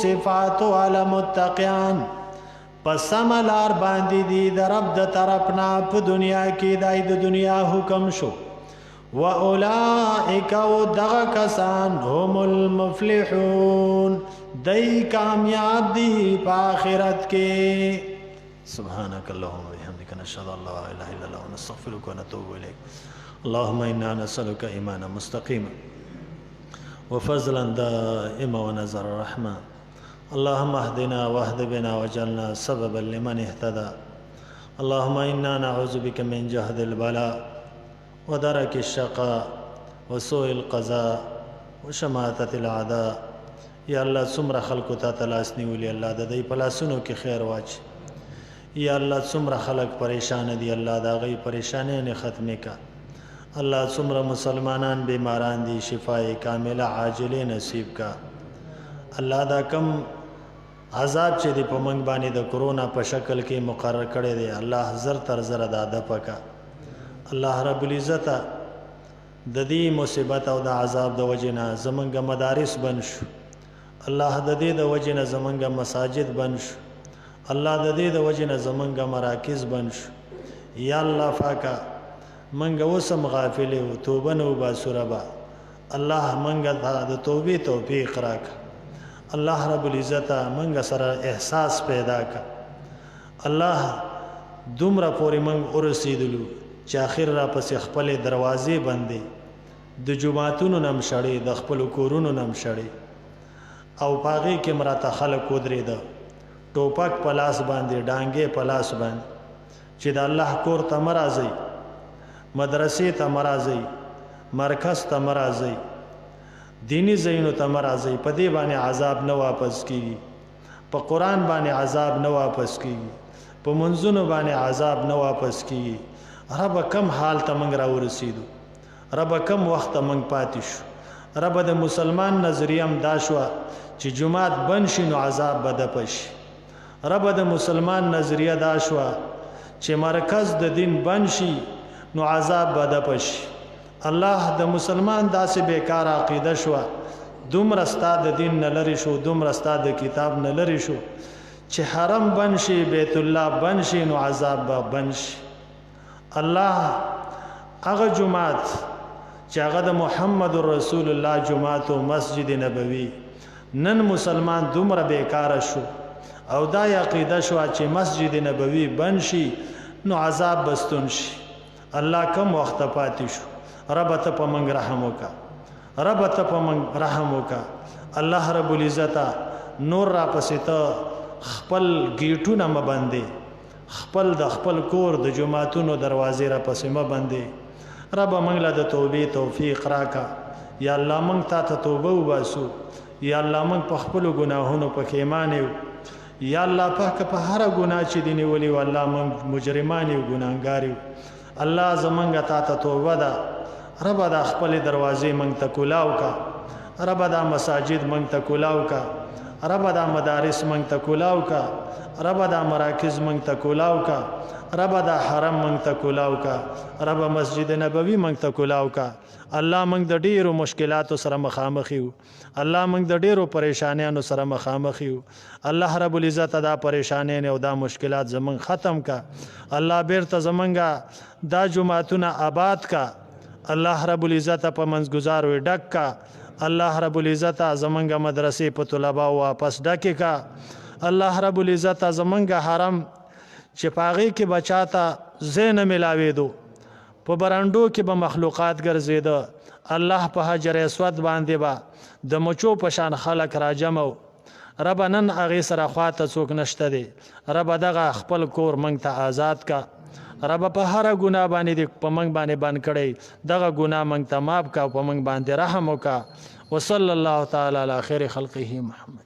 صفات والا متقیان پس سملار باندې دي د رب د طرفنا په دنیا کې دای د دنیا حکم شو واولئک ودغ کسان هم المفلحون دای کامیاب دي په آخرت کې سبحانك اللهم وبحمدك نشهد ان لا اله الا انت ونستغفرك ونتوب اليك اللهم انا نسالك ايمانا مستقيما وفضلا دائما ونزر الرحمه اللهم اهدنا واهد بنا وجعلنا سببا لمن اهتدى اللهم انا نعوذ بك من جهد البلاء ودرك الشقاء وسوء القضاء وشماتة الاعداء یا الله څومره خلکو ته تلاس نیولې الله د دې پلاسونو کې خیر واچ یا الله څومره خلک پریشان دي الله دا غي پریشانې نه ختمې کا الله څومره مسلمانان بیماران دي شفای کامله عاجله نصیب کا الله دا کم عذاب چې دی په منګ باندې د کرونا په شکل کې مقرر کړی دی الله زر تر زر د پکا الله رب العزت د دې مصیبت او د عذاب د وجنه زمونږ مدارس بن شو الله د دې د وجنه زمونږ مساجد بن شو الله د دې د وجنه زمونږ مراکز بن شو یا الله فاکا منګ وسم غافل او توبه نو باسربا الله منګ د توبې توفیق راک الله رب العزت منګ سره احساس پیدا کا الله دومره پورې منګ ورسېدلو چې اخر را پس خپل دروازې بندې د جمعاتونو نم شړې د خپل کورونو نم شړې او پاغي کې مراته خلک ودرېد ټوپک پلاس باندې ډانګې پلاس باندې چې د الله کور ته مرازي مدرسې ته مرازي مرکز ته مرازي دینی زینو ته مرازي په دې باندې عذاب نه واپس کیږي په قران باندې عذاب نه واپس کیږي په منځونو باندې عذاب نه واپس کیږي رب کم حال ته منګ را ورسېدو رب کم وخت منګ پاتې شو رب د مسلمان نظریم دا شو چې جمعات بن شي نو عذاب بد پش رب د مسلمان نظریه دا شو چې مرکز د دین بن شي نو عذاب بد پش الله د مسلمان داسې بیکار عقیده شو دومره استاد دین نه لری شو دومره استاد کتاب نه لری شو چې حرم بن شي بیت الله بن شي نو عذاب بن شي الله هغه جمعات چې هغه د محمد رسول الله جمعات او مسجد نبوي نن مسلمان دومره بیکار شو او دا عقیده شو چې مسجد نبوي بن شي نو عذاب بستون شي الله کم وخت پاتې شو رب ته په منګ رحم وکا رب ته په منګ رحم وکا الله رب العزت نور را پسې ته خپل گیټونه مبندې خپل د خپل کور د جمعاتونو دروازې را پسې مبندې رب منګ له د توبې توفیق راکا یا الله منګ ته توبه وباسو یا الله منګ په خپل ګناهونو په ایمان یو یا الله پاک په هر ګناه چې دی نیولې والله منګ مجرمان یو ګناهګار یو الله زمنګ ته توبه ده رب دا خپل دروازې منګ ته کولاو کا رب دا مساجد منګ ته کولاو کا رب دا مدارس منګ ته کولاو کا رب دا مراکز منګ ته کولاو کا رب دا حرم منګ ته کولاو کا رب مسجد نبوي منګ ته کولاو کا الله منګ د ډیرو مشکلاتو سره مخامخ یو الله منګ د ډیرو پریشانانو سره مخامخ یو الله رب العزت دا پریشانې او دا مشکلات زمون ختم کا الله بیرته زمونږه دا جمعتونه آباد کا الله رب العزت په منځګزار وي ډک کا الله رب العزت زمونږه مدرسې په طلبه واپس ډکې کا الله رب العزت زمونږه حرم چې پاغي کې بچاتا زین ملاويدو په برانډو کې به مخلوقات ګرځیدو الله په حجر اسود باندې با د مچو پشان خلق راجمو رب نن اغه سره خواته څوک نشته دي رب دغه خپل کور منګ ته آزاد کا رب په هر ګناه باندې په منګ باندې بند کړي دغه ګناه منګ ته معاف کا په منګ باندې رحم وکا وصلی الله تعالی علی خیر خلقه محمد